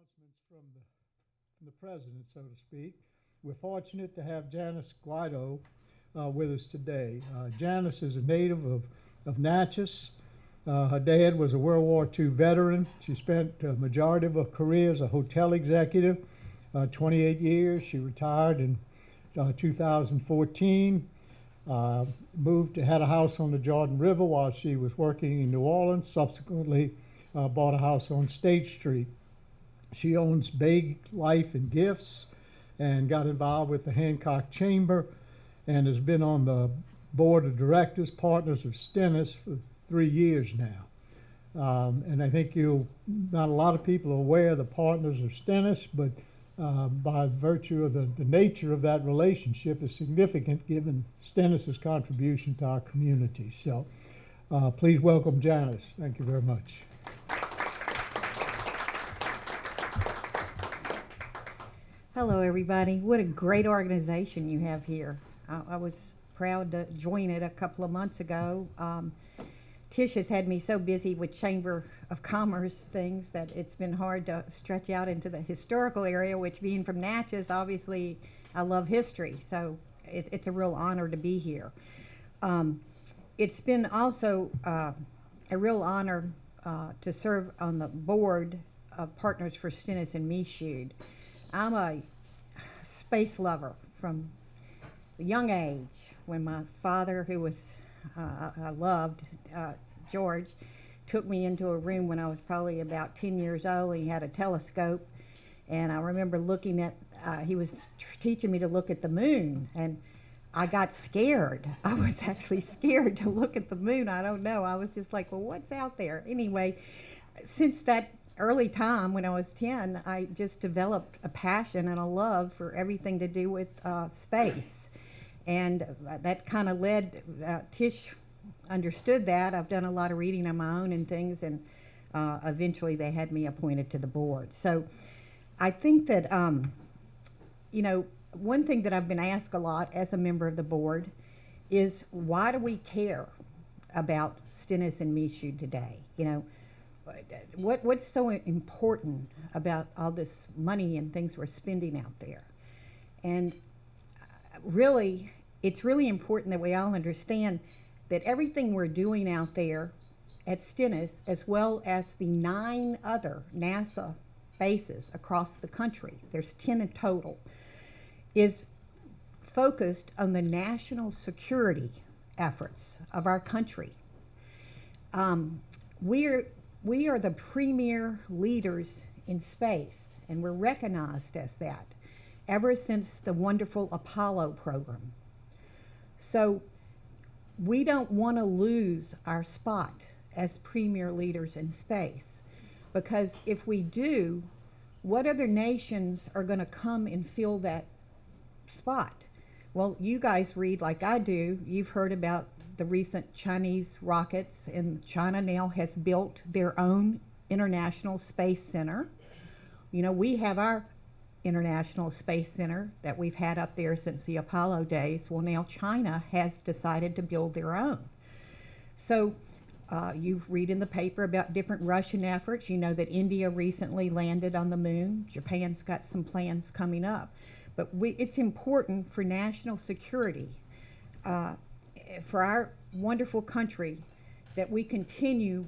announcements from the president, so to speak. We're fortunate to have Janice Guido with us today. Janice is a native of Natchez. Her dad was a World War II veteran. She spent a majority of her career as a hotel executive, 28 years. She retired in 2014. Had a house on the Jordan River while she was working in New Orleans. Subsequently, bought a house on State Street. She owns Big Life and Gifts and got involved with the Hancock Chamber and has been on the board of directors, partners of Stennis for 3 years now. And I think not a lot of people are aware of the partners of Stennis, but by virtue of the nature of that relationship is significant given Stennis's contribution to our community. So please welcome Janice. Thank you very much. Hello, everybody. What a great organization you have here. I was proud to join it a couple of months ago. Tish has had me so busy with Chamber of Commerce things that it's been hard to stretch out into the historical area, which being from Natchez, obviously I love history, so it's a real honor to be here. It's been also a real honor to serve on the board of Partners for Stennis and Michoud. I'm a space lover from a young age when my father, who was I loved, George, took me into a room when I was probably about 10 years old. He had a telescope, and I remember looking at, he was teaching me to look at the moon, and I got scared. I was actually scared to look at the moon. I don't know. I was just like, well, what's out there? Anyway, since that early time when I was 10, I just developed a passion and a love for everything to do with space. And that kind of led, Tish understood that. I've done a lot of reading on my own and things, and eventually they had me appointed to the board. So I think that, one thing that I've been asked a lot as a member of the board is, why do we care about Stennis and Michoud today? What's so important about all this money and things we're spending out there? And really, it's really important that we all understand that everything we're doing out there at Stennis, as well as the 9 other NASA bases across the country, there's 10 in total, is focused on the national security efforts of our country. We are the premier leaders in space, and we're recognized as that ever since the wonderful Apollo program. So we don't want to lose our spot as premier leaders in space, because if we do, what other nations are going to come and fill that spot? Well, you guys read like I do. You've heard about the recent Chinese rockets, and China now has built their own International Space Center. We have our International Space Center that we've had up there since the Apollo days. Well, now China has decided to build their own. So you read in the paper about different Russian efforts. You know that India recently landed on the moon. Japan's got some plans coming up. But it's important for national security, for our wonderful country, that we continue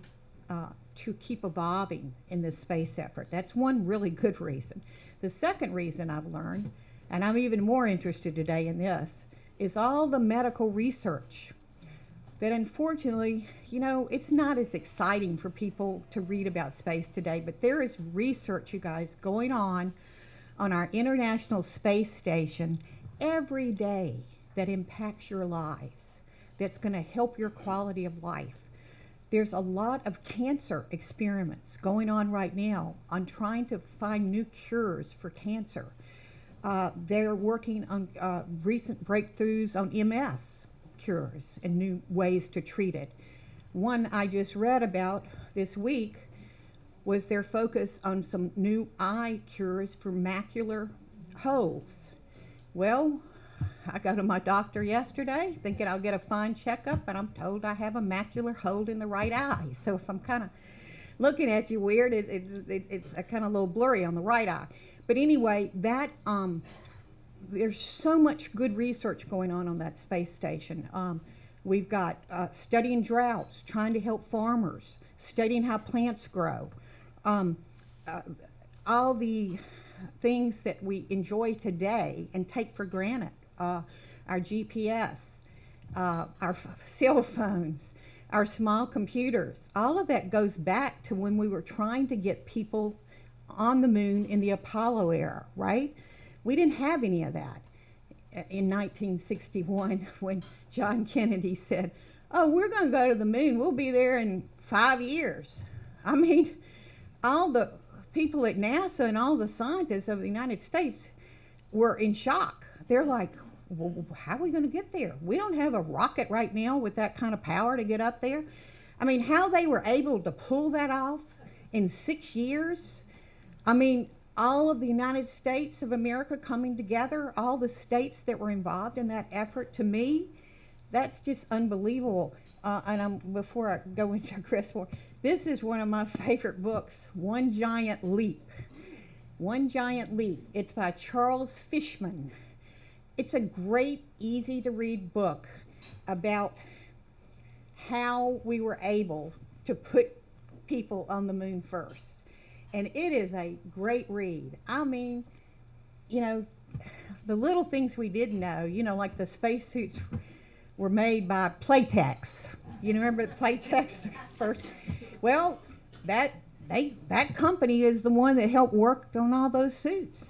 to keep evolving in this space effort. That's one really good reason. The second reason I've learned, and I'm even more interested today in this, is all the medical research that unfortunately, it's not as exciting for people to read about space today, but there is research, you guys, going on our International Space Station every day that impacts your lives, that's going to help your quality of life. There's a lot of cancer experiments going on right now on trying to find new cures for cancer. They're working on recent breakthroughs on MS cures and new ways to treat it. One I just read about this week was their focus on some new eye cures for macular holes. Well, I go to my doctor yesterday thinking I'll get a fine checkup, and I'm told I have a macular hole in the right eye. So if I'm kind of looking at you weird. It's a kind of a little blurry on the right eye. But anyway, that there's so much good research going on that space station. We've got studying droughts, trying to help farmers, studying how plants grow. All the things that we enjoy today and take for granted, our GPS, our cell phones, our small computers, all of that goes back to when we were trying to get people on the moon in the Apollo era, right? We didn't have any of that in 1961 when John Kennedy said, oh, we're going to go to the moon. We'll be there in 5 years. I mean, all the people at NASA and all the scientists of the United States were in shock. They're like, well, how are we going to get there? We don't have a rocket right now with that kind of power to get up there. I mean, how they were able to pull that off in 6 years. I mean, all of the United States of America coming together, all the states that were involved in that effort, to me, that's just unbelievable. Before I go into Chris more, this is one of my favorite books, One Giant Leap. One Giant Leap. It's by Charles Fishman. It's a great, easy to read book about how we were able to put people on the moon first. And it is a great read. I mean, you know, the little things we didn't know, you know, like the spacesuits were made by Playtex. You remember Playtex first? Well, that company is the one that helped work on all those suits.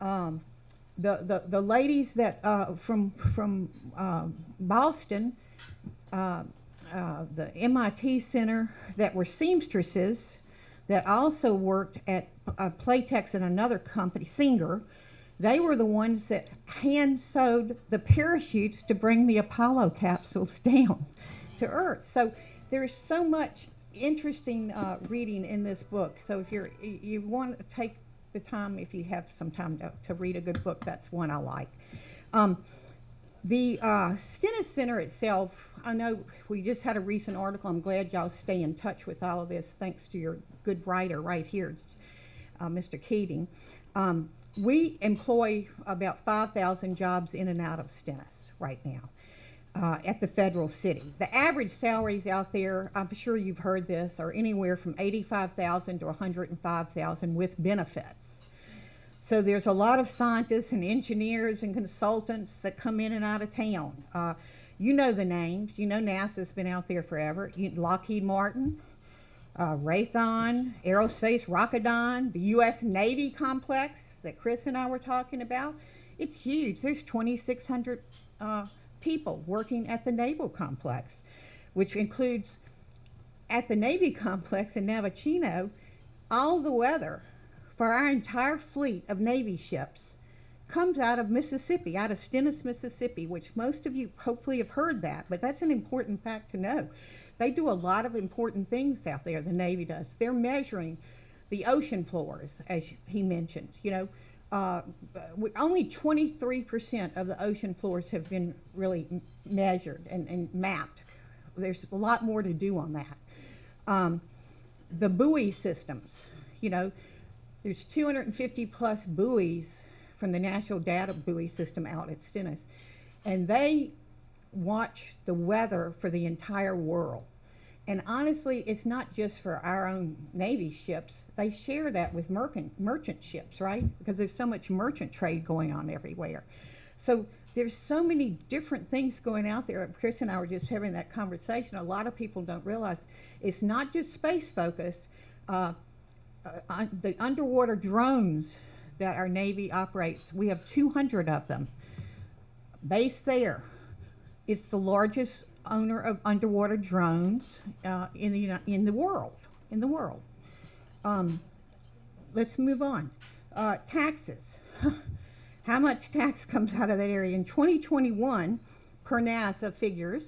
The ladies that from Boston, the MIT Center, that were seamstresses, that also worked at Playtex and another company, Singer. They were the ones that hand sewed the parachutes to bring the Apollo capsules down to Earth. So there's so much interesting reading in this book. So if you want to take the time, if you have some time to read a good book, that's one I like. The Stennis Center itself, I know we just had a recent article. I'm glad y'all stay in touch with all of this, thanks to your good writer right here, Mr. Keating. We employ about 5,000 jobs in and out of Stennis right now at the federal city. The average salaries out there, I'm sure you've heard this, are anywhere from $85,000 to $105,000 with benefits. So there's a lot of scientists and engineers and consultants that come in and out of town. You know the names. You know NASA's been out there forever. Lockheed Martin, Raytheon, Aerospace, Rocketdyne, the U.S. Navy complex that Chris and I were talking about. It's huge. There's 2,600 people working at the naval complex, which includes at the Navy complex in Navicino, all the weather for our entire fleet of Navy ships comes out of Mississippi, out of Stennis, Mississippi, which most of you hopefully have heard that, but that's an important fact to know. They do a lot of important things out there, the Navy does. They're measuring the ocean floors, as he mentioned. You know, only 23% of the ocean floors have been really measured and mapped. There's a lot more to do on that. The buoy systems, you know, there's 250 plus buoys from the National Data Buoy System out at Stennis, and they watch the weather for the entire world. And honestly, it's not just for our own Navy ships. They share that with merchant ships, right? Because there's so much merchant trade going on everywhere. So there's so many different things going out there. Chris and I were just having that conversation. A lot of people don't realize it's not just space focused. The underwater drones that our Navy operates, we have 200 of them based there. It's the largest owner of underwater drones in the world. Let's move on. Taxes. How much tax comes out of that area? In 2021, per NASA figures,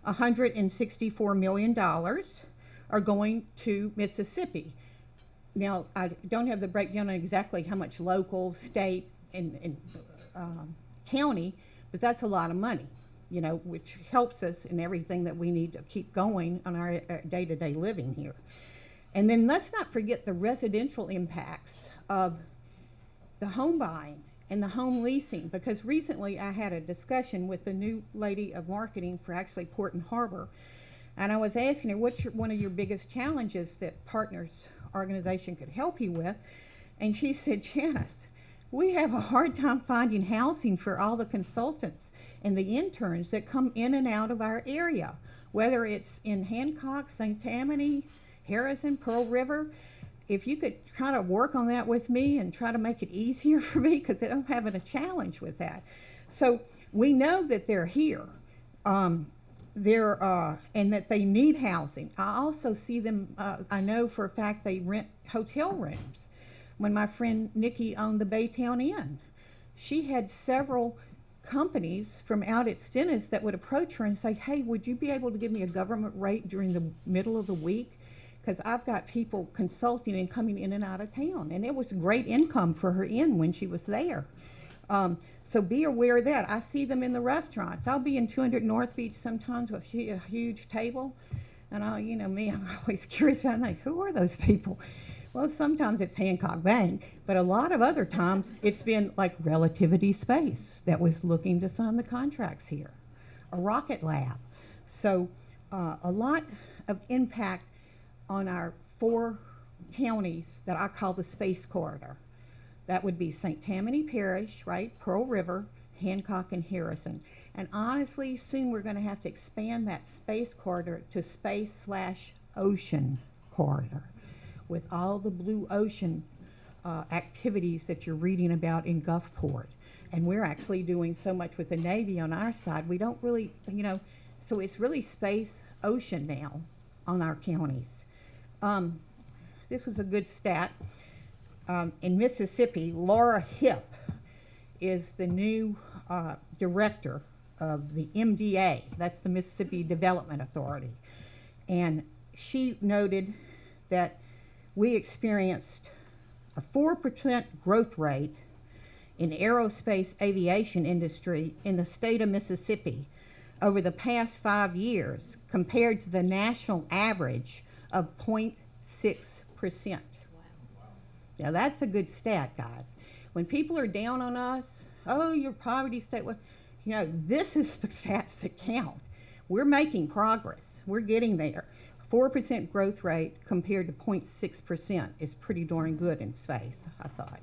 $164 million are going to Mississippi. Now, I don't have the breakdown on exactly how much local, state, and county, but that's a lot of money, you know, which helps us in everything that we need to keep going on our day-to-day living here. And then let's not forget the residential impacts of the home buying and the home leasing, because recently I had a discussion with the new lady of marketing for actually Port and Harbor, and I was asking her, what's one of your biggest challenges that Partners organization could help you with? And she said, Janice, we have a hard time finding housing for all the consultants and the interns that come in and out of our area, whether it's in Hancock, St. Tammany, Harrison, Pearl River. If you could try to work on that with me and try to make it easier for me, because I'm having a challenge with that. So we know that they're here, and that they need housing. I also see them, I know for a fact they rent hotel rooms. When my friend Nikki owned the Baytown Inn, she had several companies from out at Stennis that would approach her and say, hey, would you be able to give me a government rate during the middle of the week? Because I've got people consulting and coming in and out of town. And it was great income for her inn when she was there. So be aware of that. I see them in the restaurants. I'll be in 200 North Beach sometimes with a huge table. And you know me, I'm always curious about, like, who are those people? Well, sometimes it's Hancock Bank, but a lot of other times it's been like Relativity Space that was looking to sign the contracts here, a Rocket Lab. So a lot of impact on our 4 counties that I call the Space Corridor. That would be St. Tammany Parish, right, Pearl River, Hancock, and Harrison. And honestly, soon we're going to have to expand that Space Corridor to Space/Ocean Corridor, with all the blue ocean activities that you're reading about in Gulfport. And we're actually doing so much with the Navy on our side, we don't really, so it's really space, ocean now on our counties. This was a good stat. In Mississippi, Laura Hipp is the new director of the MDA, that's the Mississippi Development Authority. And she noted that we experienced a 4% growth rate in aerospace aviation industry in the state of Mississippi over the past 5 years compared to the national average of 0.6%. Now that's a good stat, guys. When people are down on us, oh, your poverty state, well, this is the stats that count. We're making progress. We're getting there. 4% growth rate compared to 0.6% is pretty darn good in space, I thought.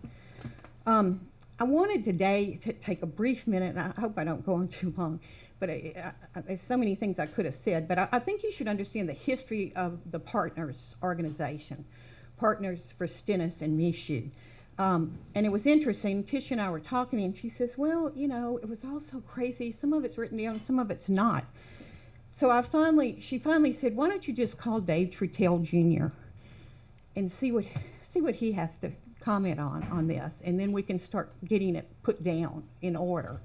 I wanted today to take a brief minute, and I hope I don't go on too long, but there's so many things I could have said, but I think you should understand the history of the Partners organization, Partners for Stennis and Michoud. And it was interesting, Tish and I were talking, and she says, well, it was all so crazy. Some of it's written down, some of it's not. So she finally said, why don't you just call Dave Trutell Jr. and see what he has to comment on this, and then we can start getting it put down in order.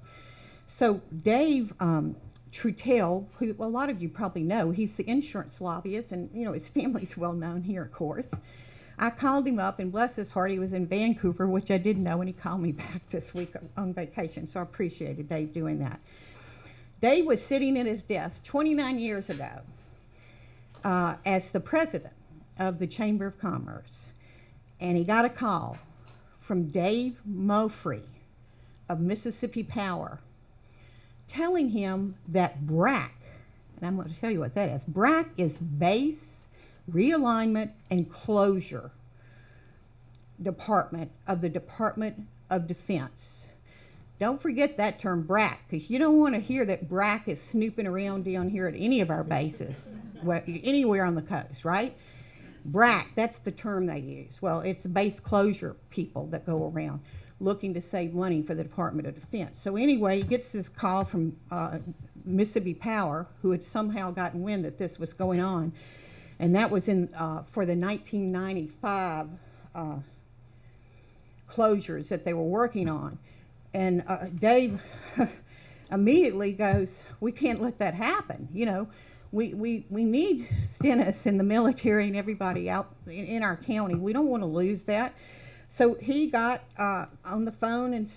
So Dave Trutell, who a lot of you probably know, he's the insurance lobbyist, and his family's well known here, of course. I called him up, and bless his heart, he was in Vancouver, which I didn't know, and he called me back this week on vacation, so I appreciated Dave doing that. Dave was sitting at his desk 29 years ago as the president of the Chamber of Commerce, and he got a call from Dave Mofree of Mississippi Power telling him that BRAC, and I'm going to tell you what that is, BRAC is Base Realignment and Closure Department of the Department of Defense. Don't forget that term, BRAC, because you don't want to hear that BRAC is snooping around down here at any of our bases, anywhere on the coast, right? BRAC, that's the term they use. Well, it's the base closure people that go around looking to save money for the Department of Defense. So anyway, he gets this call from Mississippi Power, who had somehow gotten wind that this was going on, and that was for the 1995 closures that they were working on. And Dave immediately goes, we can't let that happen. We need Stennis and the military and everybody out in our county. We don't want to lose that. So he got on the phone and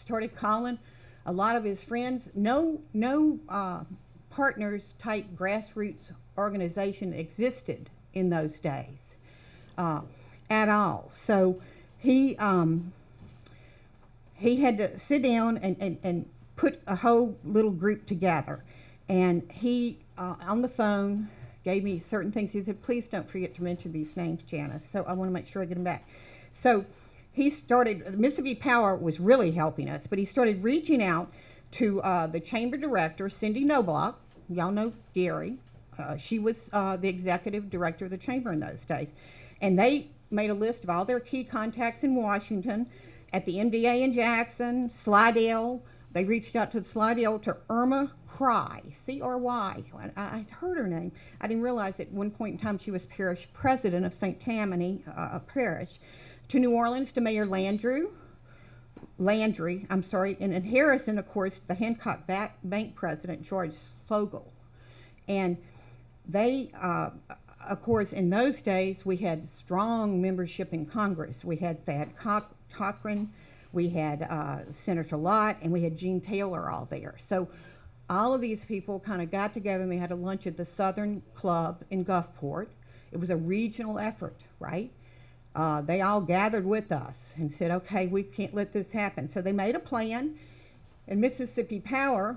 started calling a lot of his friends. No partners type grassroots organization existed in those days. uh, at all. So he he had to sit down and put a whole little group together. And he, on the phone, gave me certain things. He said, please don't forget to mention these names, Janice. So I want to make sure I get them back. So he started, Mississippi Power was really helping us, but he started reaching out to the chamber director, Cindy Noblock. Y'all know Gary. She was the executive director of the chamber in those days. And they made a list of all their key contacts in Washington, at the MDA in Jackson, Slidell. They reached out to Slidell to Irma Cry, C-R-Y. I heard her name. I didn't realize at one point in time she was parish president of St. Tammany Parish. To New Orleans, to Mayor Landry, and in Harrison, of course, the Hancock Bank president, George Slogel. And they, of course, in those days, we had strong membership in Congress. We had Thad Cochran, we had Senator Lott, and we had Gene Taylor all there. So all of these people kind of got together and they had a lunch at the Southern Club in Gulfport. It was a regional effort, right? They all gathered with us and said, okay, we can't let this happen. So they made a plan, and Mississippi Power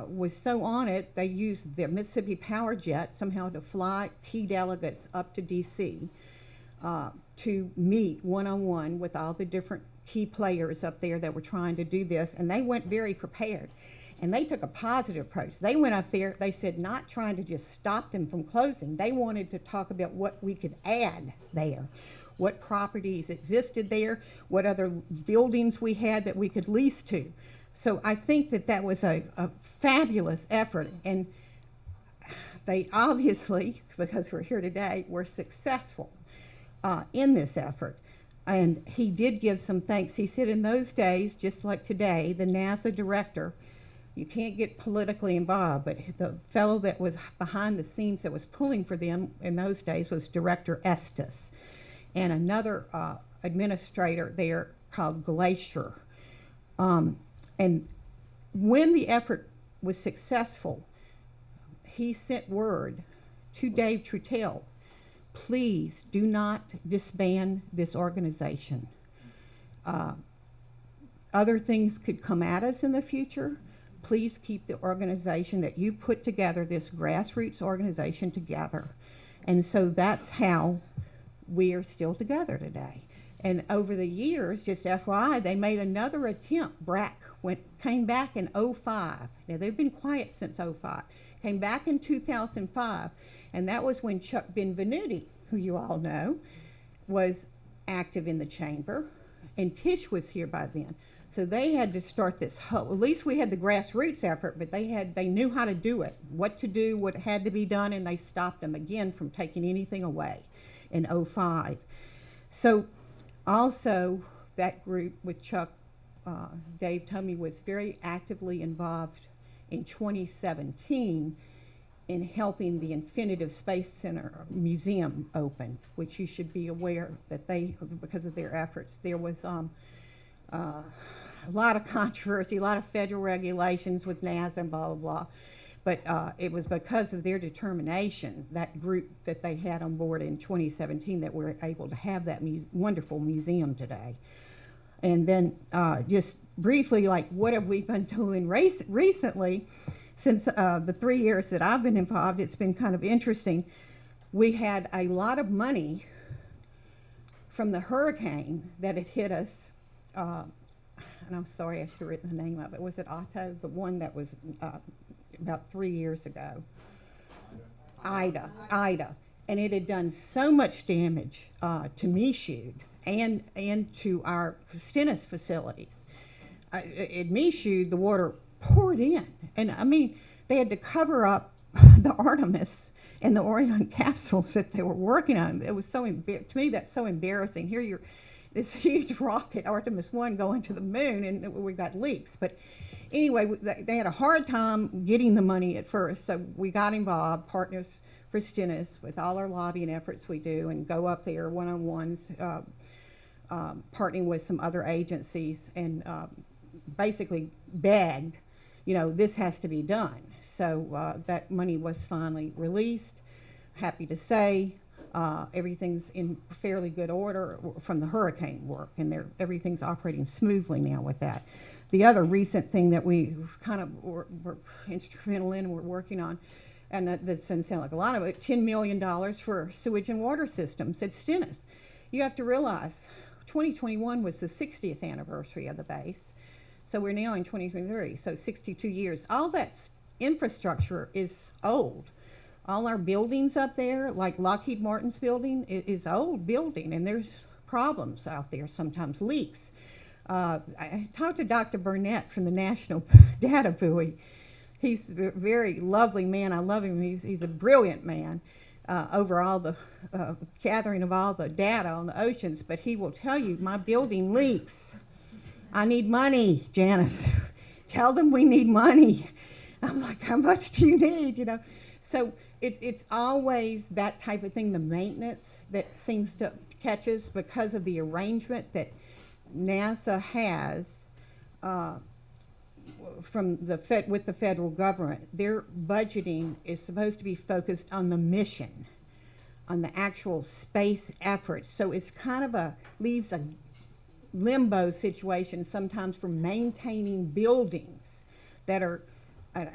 was so on it, they used the Mississippi Power jet somehow to fly key delegates up to D.C. To meet one-on-one with all the different key players up there that were trying to do this, and they went very prepared. And they took a positive approach. They went up there, they said, not trying to just stop them from closing. They wanted to talk about what we could add there, what properties existed there, what other buildings we had that we could lease to. So I think that that was a fabulous effort. And they obviously, because we're here today, were successful in this effort. And he did give some thanks. He said in those days, just like today, the NASA director, you can't get politically involved, but the fellow that was behind the scenes that was pulling for them in those days was Director Estes, and another administrator there called Glacier. And when the effort was successful, he sent word to Dave Trutell, please do not disband this organization. Other things could come at us in the future. Please keep the organization that you put together, this grassroots organization, together. And so that's how we are still together today. And over the years, just FYI, they made another attempt. BRAC came back in 2005. Now, they've been quiet since 2005. Came back in 2005, and that was when Chuck Benvenuti, who you all know, was active in the chamber, and Tish was here by then. So they had to start this whole, at least we had the grassroots effort, but they knew how to do it, what to do, what had to be done, and they stopped them again from taking anything away in 2005. So also that group with Chuck, Dave Tumey was very actively involved in 2017 in helping the Infinitive Space Center Museum open, which you should be aware that they, because of their efforts, there was a lot of controversy, a lot of federal regulations with NASA and blah, blah, blah. But it was because of their determination, that group that they had on board in 2017, that we're able to have that wonderful museum today. And then just briefly, like, what have we been doing recently? Since the 3 years that I've been involved, it's been kind of interesting. We had a lot of money from the hurricane that had hit us. And I'm sorry, I should have written the name of it. Was it Otto? The one that was about 3 years ago. Ida. And it had done so much damage to Michoud and to our Stennis facilities. At Michoud, the water poured in. And I mean, they had to cover up the Artemis and the Orion capsules that they were working on. It was so, to me, that's so embarrassing. Here you're, this huge rocket, Artemis 1, going to the moon, and we got leaks. But anyway, they had a hard time getting the money at first, so we got involved, Partners for Stennis, with all our lobbying efforts we do, and go up there one-on-ones, partnering with some other agencies, and basically begged, you know, this has to be done. So that money was finally released. Happy to say Everything's in fairly good order from the hurricane work, and everything's operating smoothly now with that. The other recent thing that we kind of were instrumental in, we're working on, and that doesn't sound like a lot of it, $10 million for sewage and water systems at Stennis. You have to realize 2021 was the 60th anniversary of the base, so we're now in 2023, so 62 years. All that infrastructure is old. All our buildings up there, like Lockheed Martin's building, is old building, and there's problems out there, sometimes leaks. I talked to Dr. Burnett from the National Data Buoy. He's a very lovely man. I love him. He's a brilliant man over all the gathering of all the data on the oceans, but he will tell you, my building leaks. I need money, Janice. Tell them we need money. I'm like, how much do you need, you know? So it's always that type of thing, the maintenance that seems to catch us because of the arrangement that NASA has with the federal government. Their budgeting is supposed to be focused on the mission, on the actual space efforts. So it's kind of leaves a limbo situation sometimes for maintaining buildings that are,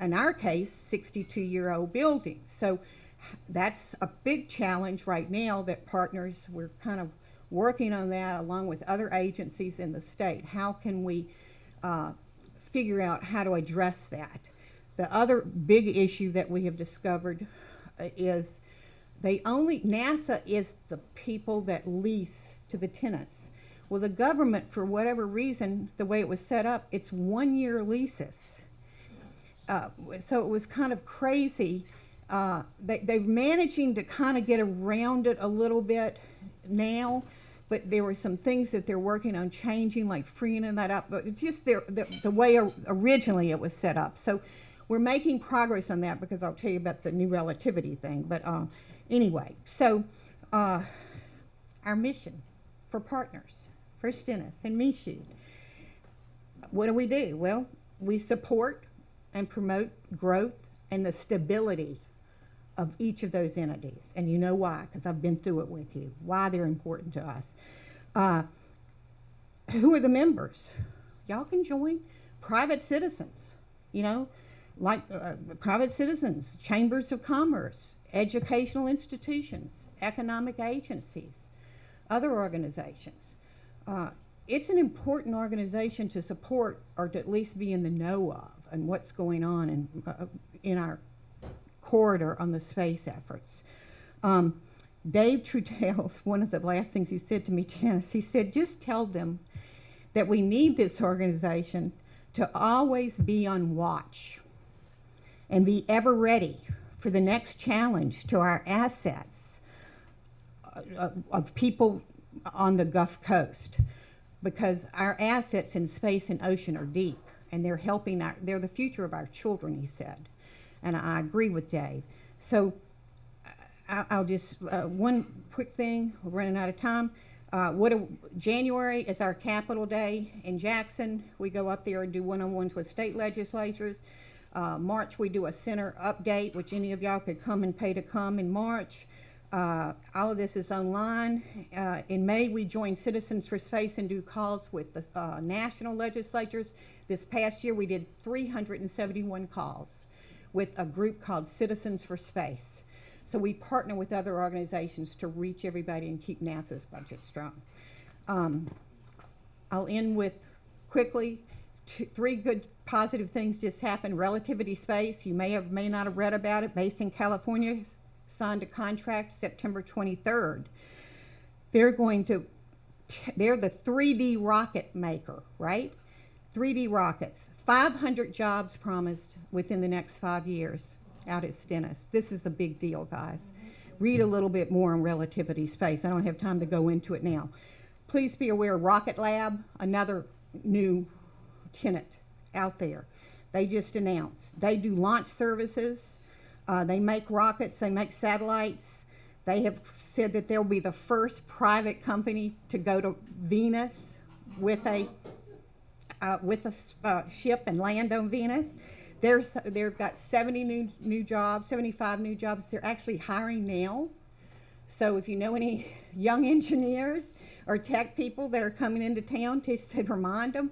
in our case, 62-year-old buildings. So that's a big challenge right now that partners, we're kind of working on that along with other agencies in the state. How can we figure out how to address that? The other big issue that we have discovered is NASA is the people that lease to the tenants. Well, the government, for whatever reason, the way it was set up, it's 1-year leases. So it was kind of crazy. They're managing to kind of get around it a little bit now, but there were some things that they're working on changing, like freeing that up, but it's just the way originally it was set up. So we're making progress on that, because I'll tell you about the new relativity thing. But anyway, so our mission for partners, for Stennis and Michoud, what do? Well, we support and promote growth and the stability of each of those entities. And you know why, because I've been through it with you, why they're important to us. Who are the members? Y'all can join. Private citizens, you know, like private citizens, chambers of commerce, educational institutions, economic agencies, other organizations. It's an important organization to support, or to at least be in the know of, and what's going on in our corridor on the space efforts. Dave Trudell's, one of the last things he said to me, Janice, he said, just tell them that we need this organization to always be on watch and be ever ready for the next challenge to our assets of people on the Gulf Coast, because our assets in space and ocean are deep, and they're they're the future of our children, he said. And I agree with Dave. So I'll just, one quick thing, we're running out of time. January is our Capitol Day in Jackson. We go up there and do one-on-ones with state legislatures. March, we do a center update, which any of y'all could come and pay to come in March. All of this is online. In May, we join Citizens for Space and do calls with the national legislatures. This past year, we did 371 calls with a group called Citizens for Space. So we partner with other organizations to reach everybody and keep NASA's budget strong. I'll end with, quickly, three good positive things just happened. Relativity Space, you may not have read about it, based in California, signed a contract September 23rd. They're the 3D rocket maker, right? 3D rockets. 500 jobs promised within the next 5 years out at Stennis. This is a big deal, guys. Read a little bit more on Relativity Space. I don't have time to go into it now. Please be aware, Rocket Lab, another new tenant out there. They just announced. They do launch services. They make rockets. They make satellites. They have said that they'll be the first private company to go to Venus with a ship and land on Venus. They've got 75 new jobs. They're actually hiring now. So if you know any young engineers or tech people that are coming into town, to remind them,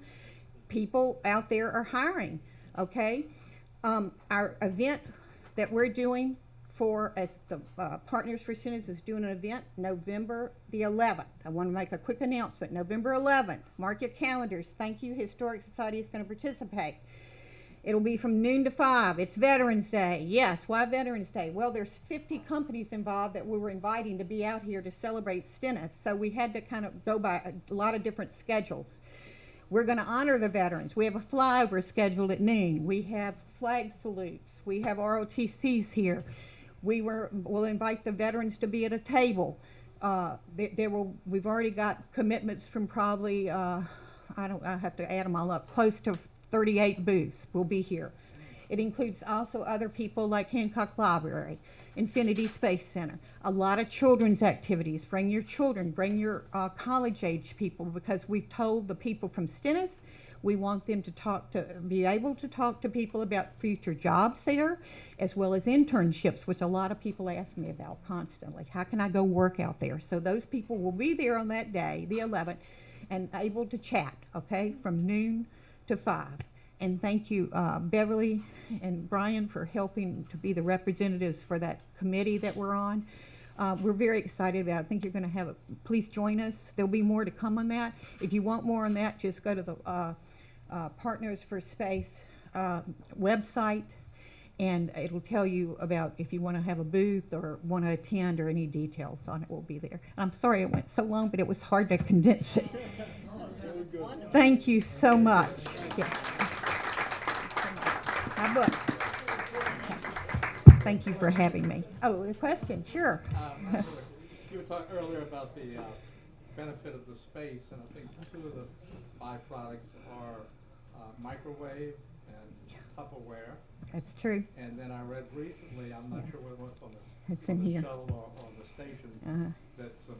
people out there are hiring, okay? Our event that we're doing as the Partners for Stennis is doing an event November the 11th. I want to make a quick announcement. November 11th. Mark your calendars. Thank you. Historic Society is going to participate. It'll be from noon to 5. It's Veterans Day. Yes, why Veterans Day? Well, there's 50 companies involved that we were inviting to be out here to celebrate Stennis, so we had to kind of go by a lot of different schedules. We're going to honor the veterans. We have a flyover scheduled at noon. We have flag salutes. We have ROTCs here. We'll invite the veterans to be at a table. We've already got commitments from probably, I have to add them all up, close to 38 booths will be here. It includes also other people like Hancock Library, Infinity Space Center, a lot of children's activities. Bring your children, bring your college-age people, because we've told the people from Stennis we want them to be able to talk to people about future jobs there, as well as internships, which a lot of people ask me about constantly. How can I go work out there? So those people will be there on that day, the 11th, and able to chat, okay, from noon to 5. And thank you, Beverly and Brian, for helping to be the representatives for that committee that we're on. We're very excited about it. I think you're going to have please join us. There'll be more to come on that. If you want more on that, just go to the Partners for Space website, and it'll tell you about if you want to have a booth or want to attend, or any details on it will be there. And I'm sorry it went so long, but it was hard to condense it. Thank you so much. Yeah. My book. Thank you for having me. Oh, a question? Sure. You were talking earlier about the benefit of the space, and I think two of the byproducts are microwave and Tupperware. That's true. And then I read recently, I'm not sure whether it's on It's the in here. shuttle or on the station, that some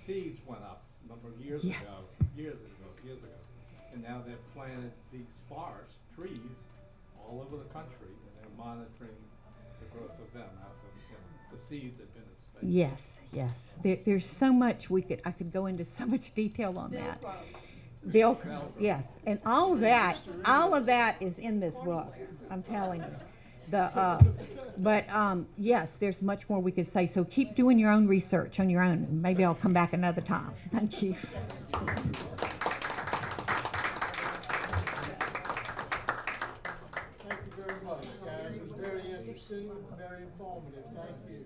seeds went up a number of years Yes. ago. And now they've planted these forests, trees, all over the country, and they're monitoring the growth of them after the seeds have been in space. Yes. There's so much I could go into so much detail on that. Velcro, yes, and all of that is in this book. I'm telling you. Yes, there's much more we could say. So keep doing your own research on your own, and maybe I'll come back another time. Thank you. Thank you very much, guys. It was very interesting, very informative. Thank you.